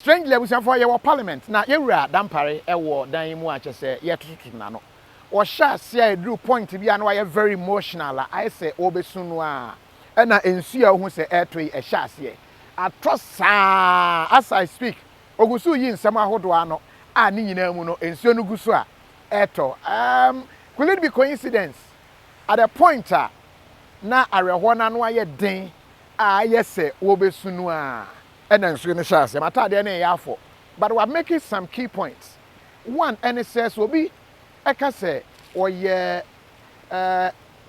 Strangely, we say for your parliament. Now, you are Dampare, a war, then you watch us say, yet to nano. Or shall say, drew point to be an very emotional. I say, Obesunwa, and I ensure who say air to a chassis. I trust, as I speak, Ogusu yin sama hodwano, and Ninamuno, and Sonugusua, Eto. Could it be coincidence? At a point, na Arewana no ye den, yes, say, Obesunwa. And then so but we're making some key points. One, NSS will be say, or yeah,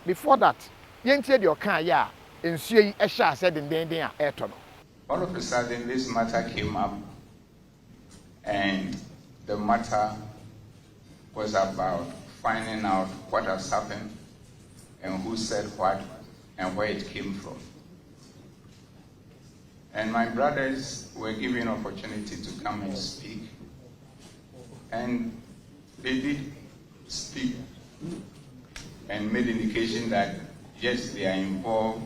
before that, yented your car, yeah, and see a shah said in the airton. All of a sudden, this matter came up, and the matter was about finding out what has happened and who said what and where it came from. And my brothers were given opportunity to come and speak. And they did speak and made indication that, yes, they are involved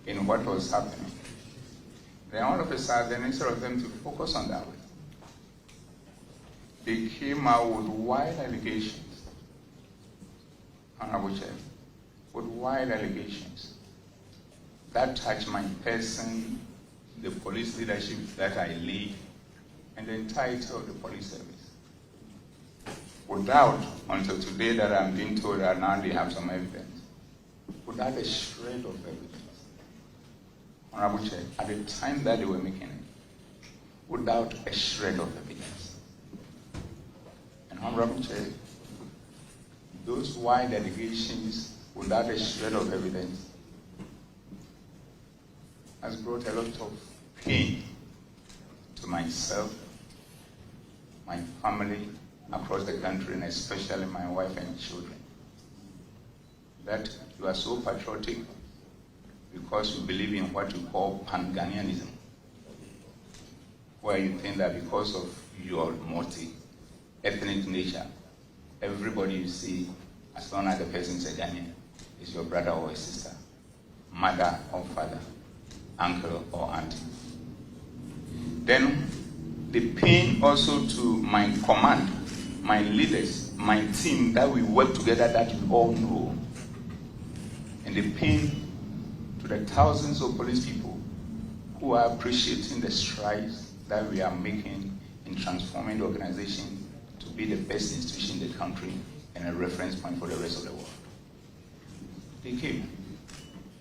in what was happening. Then all of a sudden, instead of them to focus on that, they came out with wild allegations, Honorable Chair, with wild allegations that touch my person, the police leadership that I lead, and the entirety of the police service. Without, until today that I'm being told that now they have some evidence, without a shred of evidence. Honorable Chair, at the time that they were making it, without a shred of evidence. And Honorable Chair, those wide allegations without a shred of evidence has brought a lot of pain to myself, my family across the country, and especially my wife and children. That you are so patriotic because you believe in what you call Pan-Ghanaianism, where you think that because of your multi-ethnic nature, everybody you see, as long as the person is a Ghanaian, is your brother or a sister, mother or father, uncle or auntie. Then the pain also to my command, my leaders, my team, that we work together, that you all know. And the pain to the thousands of police people who are appreciating the strides that we are making in transforming the organization to be the best institution in the country and a reference point for the rest of the world. They came,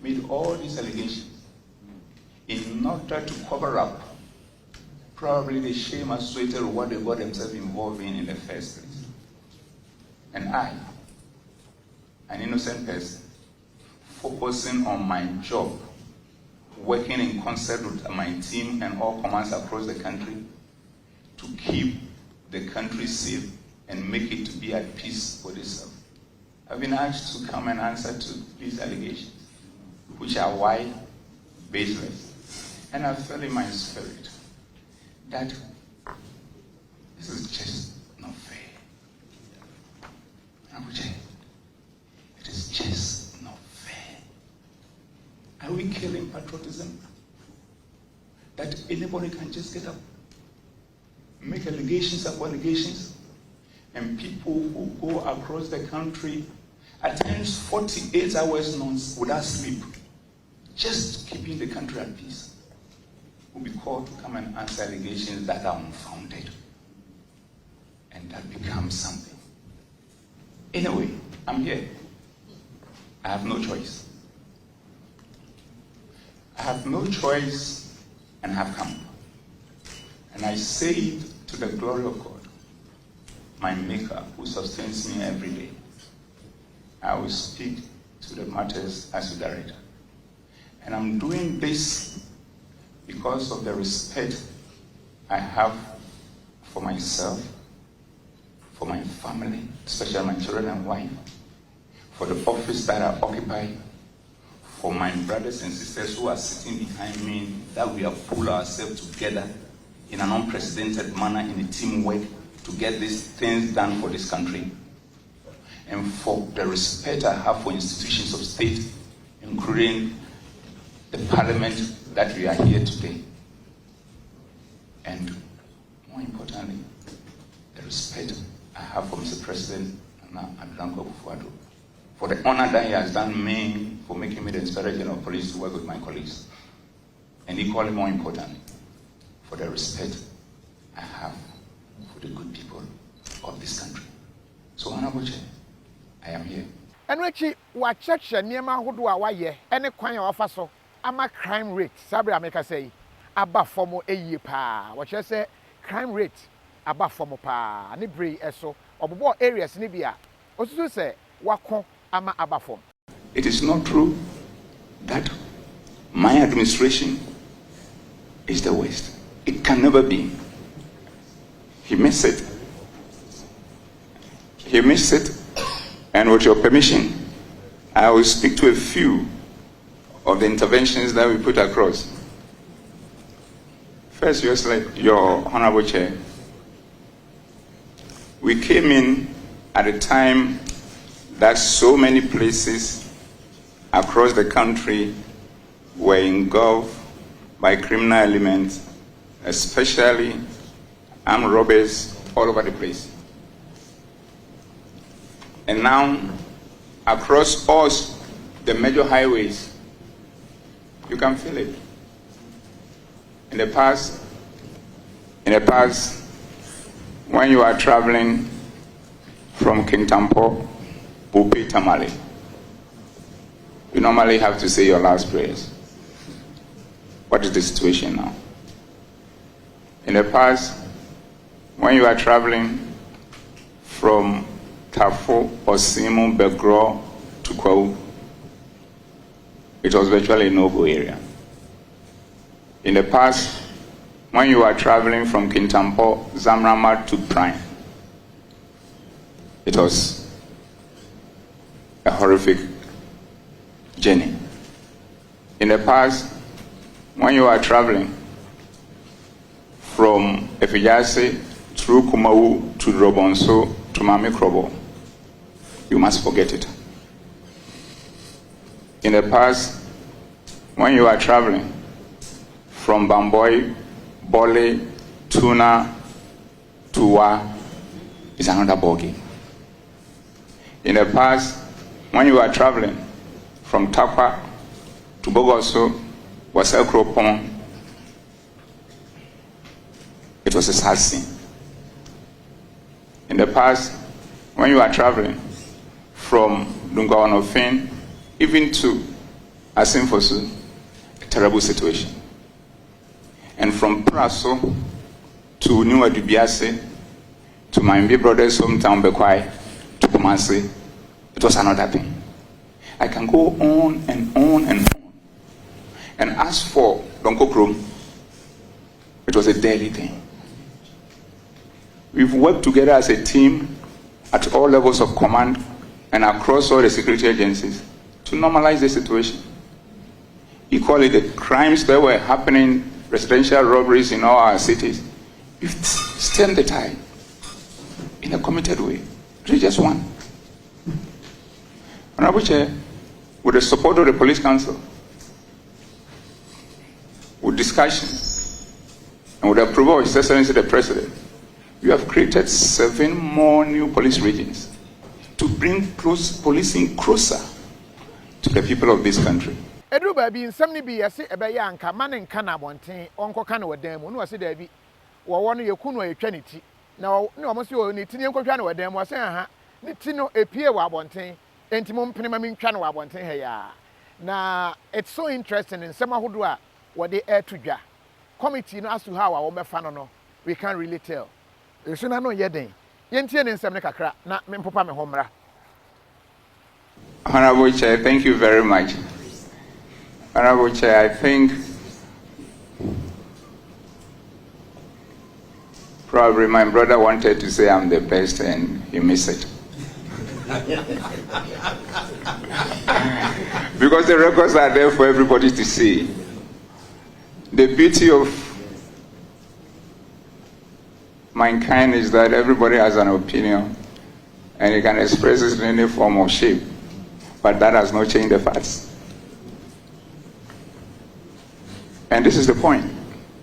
made all these allegations in order to cover up probably the shame associated with what they got themselves involved in the first place. And I, an innocent person, focusing on my job, working in concert with my team and all commands across the country to keep the country safe and make it to be at peace for itself. I've been asked to come and answer to these allegations, which are wide, baseless. And I felt in my spirit that this is just not fair. It is just not fair. Are we killing patriotism? That anybody can just get up, make allegations upon allegations, and people who go across the country at times 48 hours without sleep, just keeping the country at peace, will be called to come and answer allegations that are unfounded. And that becomes something. Anyway, I'm here. I have no choice. I have no choice and have come. And I say it to the glory of God, my Maker, who sustains me every day. I will speak to the matters as you direct. And I'm doing this because of the respect I have for myself, for my family, especially my children and wife, for the office that I occupy, for my brothers and sisters who are sitting behind me, that we have pulled ourselves together in an unprecedented manner in a teamwork to get these things done for this country, and for the respect I have for institutions of state, including the parliament that we are here today. And importantly, the respect I have for Mr. President and KOFI for the honor that he has done me for making me the Inspector General of Police to work with my colleagues. And equally more importantly, for the respect I have for the good people of this country. So, Honorable Chair, I am here. And Richie, what church Niema Hudua Waye, any coin officer, ama crime rate, Sabri America say, above formo a year pa. What you say, crime rate, above formo pa, Nibri eso, or more areas Nibia. Also say, Wako ama above form. It is not true that my administration is the worst. It can never be. He missed it. He missed it. And with your permission, I will speak to a few of the interventions that we put across. First, your Honorable Chair, we came in at a time that so many places across the country were engulfed by criminal elements, especially armed robbers all over the place. And now, across all the major highways, you can feel it. In the past, when you are traveling from King Tampo, Bupi, Tamale, you normally have to say your last prayers. What is the situation now? In the past, when you are traveling from Tafo, Osimu, Begro to Kwau, it was virtually a no-go area. In the past, when you are traveling from Kintampo, Zamrama to Prime, it was a horrific journey. In the past, when you are traveling from Efijase through Kumau to Robonso to Mami Krobo, you must forget it. In the past, when you are traveling from Bamboy, Bole, Tuna, Tuwa, it's another ballgame. In the past, when you are traveling from Takwa to Bogoso, Wasel Kropon, it was a sad scene. In the past, when you are traveling from Dungawanofin, even to Asimfosu, a terrible situation. And from Praso to New Adubiase, to my big brother's hometown, Bekwai, to Kumasi, it was another thing. I can go on and on and on. And as for Donkokrom, it was a daily thing. We've worked together as a team at all levels of command and across all the security agencies to normalize the situation. Equally, the crimes that were happening, residential robberies in all our cities, we've stemmed the tide in a committed way. It is just one. Honorable Chair, with the support of the Police Council, with discussion, and with the approval of His Excellency the President, we have created 7 more new police regions to bring policing closer to the people of this country. Edu baby in some be yasi ebe ya anka man nka na bonten onko ka na wadan mu no wase da bi wo wo no yekunu etwa ne ti na ne o mo se o ne ti ne nkotwa na wadan mu wase aha ne ti no epie wa bonten enti mo mpene ma mi ntwa na wa bonten he ya na it's so interesting in some ahodo a wo de air to dwa committee no as to how wo be fa no we can't really tell eso na no yeden yentie ne nsem ne kakra na me mpopa me homra. Honorable Chair, thank you very much. Honorable Chair, I think probably my brother wanted to say I'm the best and he missed it. Because the records are there for everybody to see. The beauty of mankind is that everybody has an opinion and you can express it in any form or shape. But that has not changed the facts. And this is the point,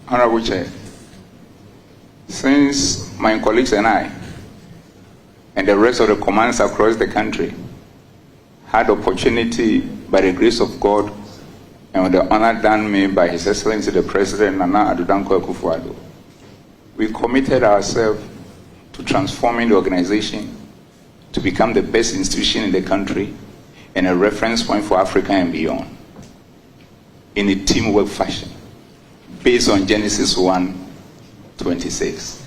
Honorable Chair. Since my colleagues and I, and the rest of the commands across the country, had opportunity by the grace of God and with the honor done me by His Excellency the President Nana Addo Dankwa Akufo-Addo, we committed ourselves to transforming the organization to become the best institution in the country and a reference point for Africa and beyond, in a teamwork fashion, based on Genesis 1:26.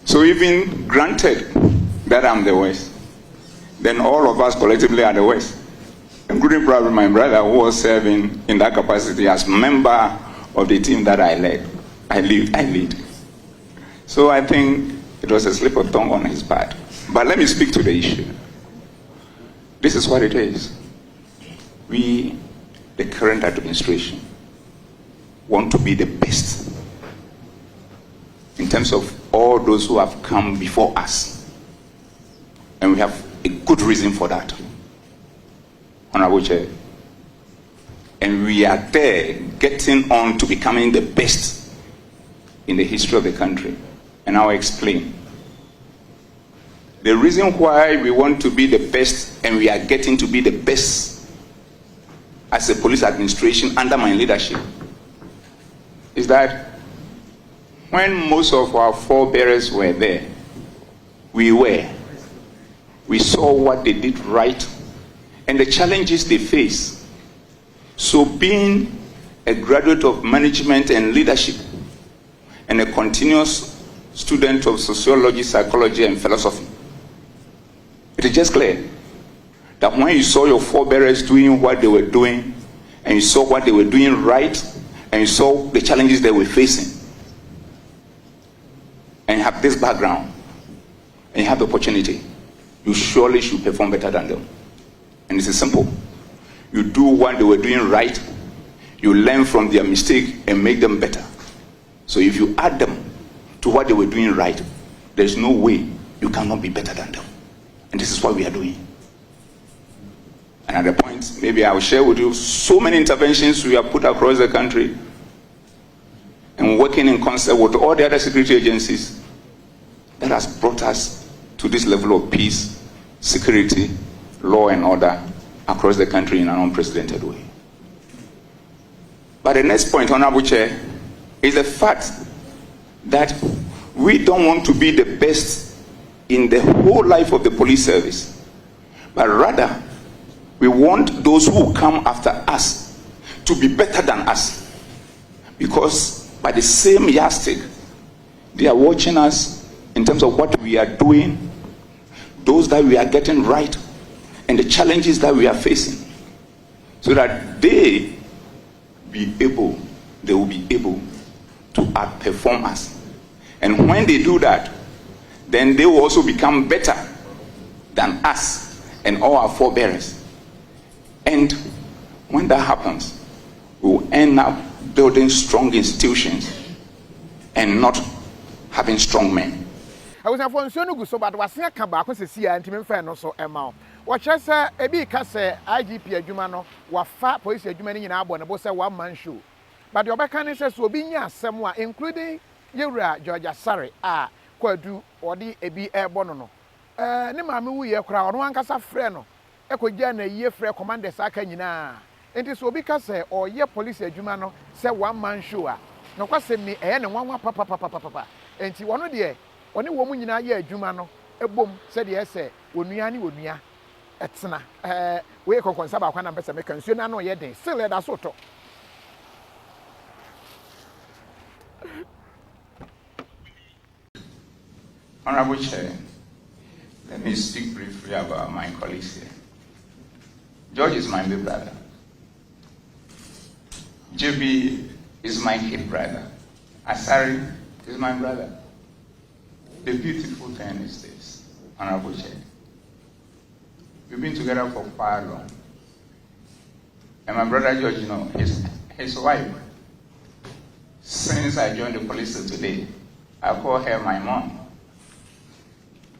So even granted that I'm the West, then all of us collectively are the West, including probably my brother who was serving in that capacity as member of the team that I lead. So I think it was a slip of tongue on his part. But let me speak to the issue. This is what it is. We, the current administration, want to be the best in terms of all those who have come before us. And we have a good reason for that, Honorable Chair. And we are there getting on to becoming the best in the history of the country. And I'll explain. The reason why we want to be the best and we are getting to be the best as a police administration under my leadership is that when most of our forebearers were there, we saw what they did right and the challenges they face. So being a graduate of management and leadership and a continuous student of sociology, psychology, and philosophy, it is just clear that when you saw your forebearers doing what they were doing, and you saw what they were doing right, and you saw the challenges they were facing, and you have this background, and you have the opportunity, you surely should perform better than them. And this is simple. You do what they were doing right, you learn from their mistake and make them better. So if you add them to what they were doing right, there's no way you cannot be better than them. And this is what we are doing. And at the point, maybe I will share with you so many interventions we have put across the country and working in concert with all the other security agencies that has brought us to this level of peace, security, law and order across the country in an unprecedented way. But the next point, Honorable Chair, is the fact that we don't want to be the best in the whole life of the police service, but rather we want those who come after us to be better than us, because by the same yardstick they are watching us in terms of what we are doing, those that we are getting right, and the challenges that we are facing, so that they will be able to outperform us. And when they do that, then they will also become better than us and all our forebearers. And when that happens, we will end up building strong institutions and not having strong men. I was for nsuo no gu so, but wasen ka ba ko sesi ya ntimi mfa no so ema o. Wo kye se ebi ka se IGP adwuma no wafa police adwuma ni nyina abo ne bo se one man show. But the obeka ne se so obi nya asem a including Yewura Georgia Sare a kwadu odi ebi ebo no. Ne maame wu ye kura ono ankasa frɛ no. Ekogya na yie frɛ commanders aka nyina. Enti so obi ka se oye police adwuma no se one man show a. No kwasem ni ne nwanwa papa. Enti wono de oni wo mu nyina ye adwuma no ebom se de ese onua ni onua etena we konkonsa ba kwa na mpese meka nsuo na no ye den still da so to. Honorable Chair, let me speak briefly about my colleagues here. George is my big brother. JB is my kid brother. Asari is my brother. The beautiful thing is this, Honorable Chair. We've been together for quite long. And my brother George, you know, his wife, since I joined the police today, I call her my mom.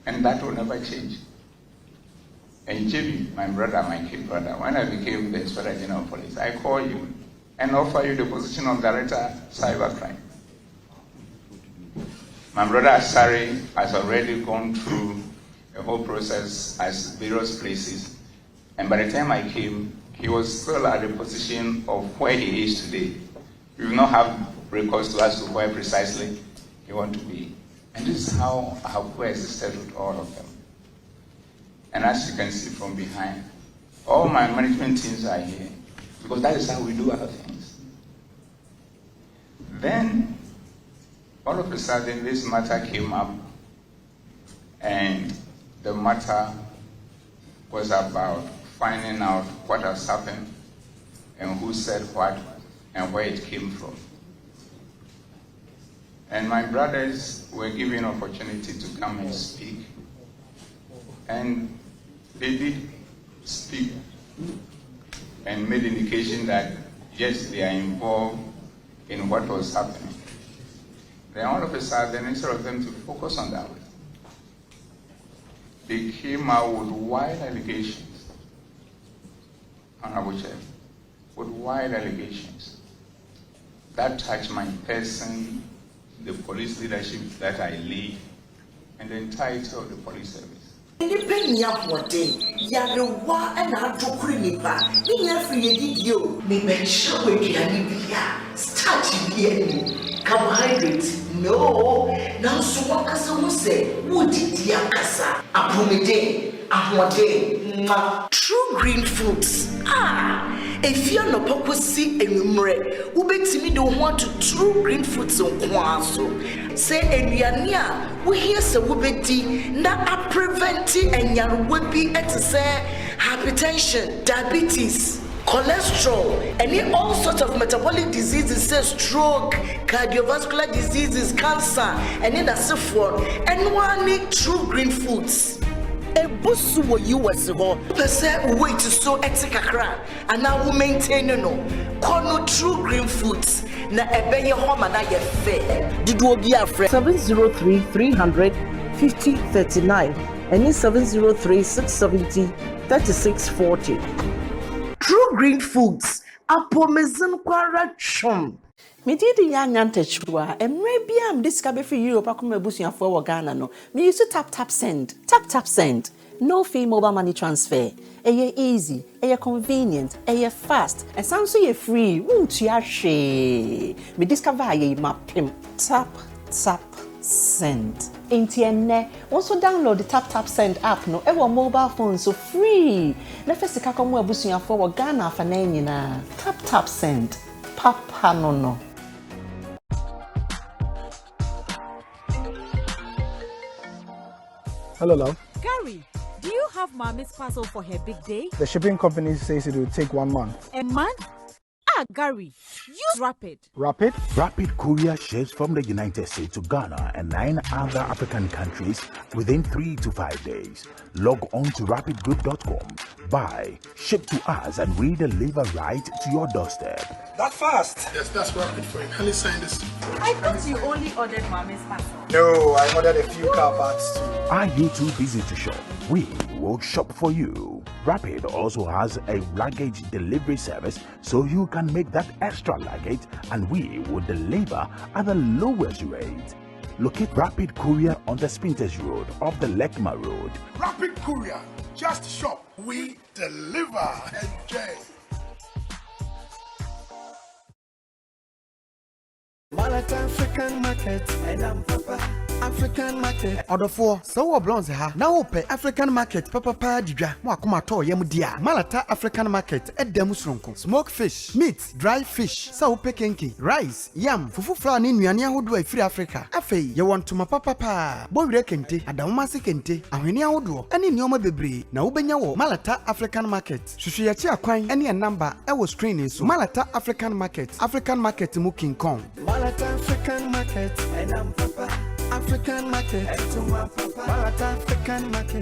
And that will never change. And Jimmy, my brother, my kid brother, when I became the Inspector General of Police, I call you and offer you the position of Director Cybercrime. My brother Asari has already gone through the whole process at various places. And by the time I came, he was still at the position of where he is today. We will not have recourse to as to where precisely he wants to be. And this is how I have coexisted with all of them. And as you can see from behind, all my management teams are here, because that is how we do our things. Then, all of a sudden, this matter came up, and the matter was about finding out what has happened, and who said what, and where it came from. And my brothers were given opportunity to come and speak. And they did speak and made indication that, yes, they are involved in what was happening. Then all of a sudden, instead of them to focus on that, they came out with wild allegations, Honorable Chair, with wild allegations that touch my person, the police leadership that I lead, and the entirety of the police service. Independent what day, Yaruwa and Adokunipa, Nia free you, may mention with Yanibia, starting here, carbohydrates, no, now so what can say, would it Yakasa, Apomide, Ahwade, true green foods. If you're not purposely enumerate, Ubetimi don't want to true green foods on Kwaso. Say, and we are near, we hear so Ubeti, na preventing and yan would be at say hypertension, diabetes, cholesterol, and all sorts of metabolic diseases, say stroke, cardiovascular diseases, cancer, and in a so forth, and one need true green foods. A busu wo US ho pese wait so etikakra and now we maintain no kono true green foods na ebeye ho ma na ye fe didu obi afre 703 300 5039 and 703 670 3640. True green foods apomezin kwara chum. Me did yan techwa and maybe I'm discover for Europe akuma busuafo wo Ghana no. Me use tap send. Tap send. No fee mobile money transfer. Eye easy, eye convenient, eye fast. And sounds so ye free. Won't you she? Me discover ye mapim. Tap send. Intienne. Also download the tap send app no. Ewa mobile phone so free. Na first ka komo abusuafo wo Ghana fa na nyina. Tap send. Papa no. Hello, love. Gary, do you have Mommy's parcel for her big day? The shipping company says it will take 1 month. A month? Gary, use Rapid. Rapid? Rapid courier ships from the United States to Ghana and 9 other African countries within 3 to 5 days. Log on to rapidgroup.com, buy, ship to us, and we deliver right to your doorstep. That fast? Yes, that's Rapid for him. Can you sign this? I thought you only ordered Mommy's parcel. No, I ordered a few car parts too. Are you too busy to shop? We will shop for you. Rapid also has a luggage delivery service, so you can make that extra luggage and we will deliver at the lowest rate. Locate Rapid Courier on the Spinters Road off the Lekma Road. Rapid Courier. Just shop. We deliver. Enjoy. Malata African market and I'm Papa African market. Order for so blonze ha. Now open African market Papa Didra. Mwakuma to yemu dia. Malata African market edem sronko. Smoked fish, meat, dry fish, saupe kenki, rice, yam, fufu flour ni nnuane ahodo afiri Africa. Afei, ye want to ma papa. Bowire kente, adamasi kente, ahweni ahodo. Ani nneoma bebre na wobenya wo Malata African market. Hwehwe ya chi akwan ene number e wo screen so. Malata African market mu King Kong. Malata African market and I'm Papa African market. Malata African market.